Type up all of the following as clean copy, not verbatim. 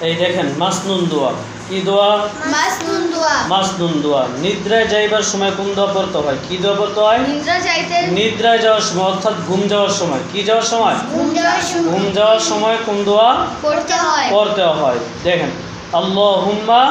এই দেখেন মাসনুন দোয়া। কি দোয়া? মাসনুন দোয়া। মাসনুন দোয়া। নিদ্রায় যাইবার সময় কোন দোয়া পড়তে হয়? কি দোয়া পড়তে হয়? নিদ্রায় যাওয়ার সময়, অর্থাৎ ঘুম যাওয়ার সময়। কি যাওয়ার সময়? ঘুম যাওয়ার সময় কোন দোয়া পড়তে হয়? দেখেন, আল্লাহুম্মা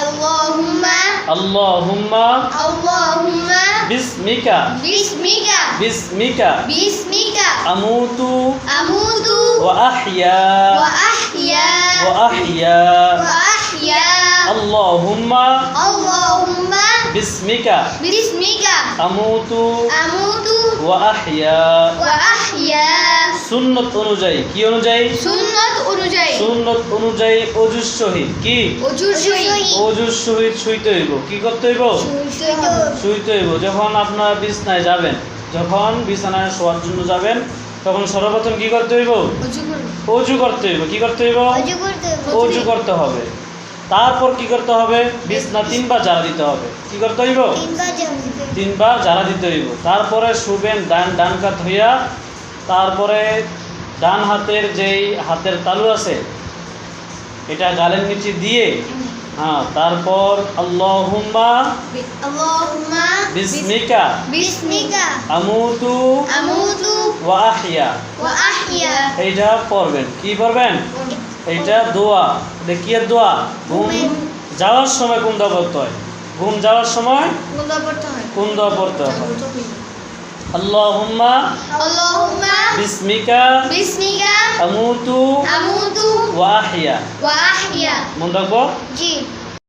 আল্লাহুম্মা আল্লাহুম্মা আল্লাহুম্মা বিসমিকা বিসমিকা বিসমিকা বিসমিকা আমুতু আমুতু ওয়া আহইয়া ওয়া আহইয়া ওয়া আহইয়া ওয়া আহইয়া আল্লাহুম্মা আল্লাহুম্মা বিসমিকা বিসমিকা আমুতু আমুতু ওয়া আহইয়া। ওয়া আহইয়া। সুন্নত অনুযায়ী। কি অনুযায়ী? সুন্নাত অনুযায়ী। সুন্নত অনুযায়ী অজুর সহিত। কি? অজুর সহিত। অজুর সহিত শুইতে হইব। কি করতে হইব? শুইতে হইব। যখন আপনারা বিছানায় যাবেন, যখন বিছানায় শোয়ার জন্য যাবেন, তখন সর্বপ্রথম কি করতে হইব? অজু করতে হইব। কি করতে হইব? অজু করতে হবে। তারপর কি করতে হবে? বিছনা 3 বার ঝাড়া দিতে হবে। কি করতে হইব? 3 বার ঝাড়া দিতে হইব। তারপরে শুবেন ডান কাত হইয়া। তারপরে ডান হাতের যেই হাতের তালু আছে, এটা গালের নিচে দিয়ে, তারপর আল্লাহুম্মা আল্লাহুম্মা বিসমিকা বিসমিকা আমুতু আমুতু ওয়া আহইয়া। ওয়া আহইয়া। এইটা পড়বেন। কি পড়বেন? এইটা দোয়া। দেখিয়ে দোয়া। ঘুম যাওয়ার সময় কোন দোয়া পড়তে হয়? ঘুম যাওয়ার সময় কোন দোয়া পড়তে হয়? আল্লাহুম্মা আল্লাহুম্মা বিসমিকা বিসমিকা আমুতু আমুতু ওয়া আহইয়া। ওয়া আহইয়া। মনে রাখবো? জি।